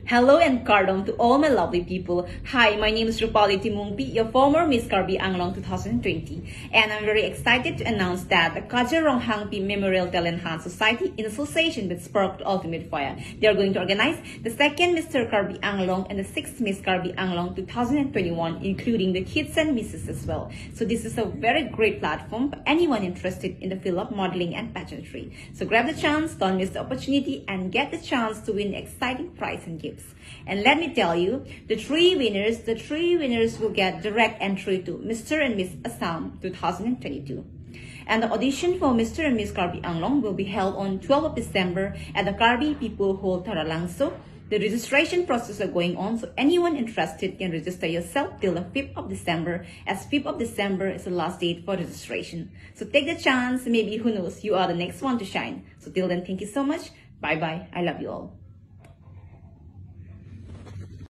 Hello and kardom to all my lovely people. Hi, my name is Rupali Timungpi, your former Miss Karbi Anglong 2020. And I'm very excited to announce that the Kajaronghangpi Memorial Talent Hunt Society, in association with Spark Ultimate Fire, they are going to organize the second Mr. Karbi Anglong and the 6th Miss Karbi Anglong 2021, including the kids and misses as well. So this is a very great platform for anyone interested in the field of modeling and pageantry. So grab the chance, don't miss the opportunity, and get the chance to win exciting prize and gifts. And let me tell you, the three winners will get direct entry to Mr. and Miss Assam 2022. And the audition for Mr. and Miss Karbi Anglong will be held on 12th of December at the Karbi People Hall, Taralangso. The registration process are going on, so anyone interested can register yourself till the 5th of December, as 5th of December is the last date for registration. So take the chance, maybe who knows, you are the next one to shine. So till then, thank you so much. Bye-bye. I love you all.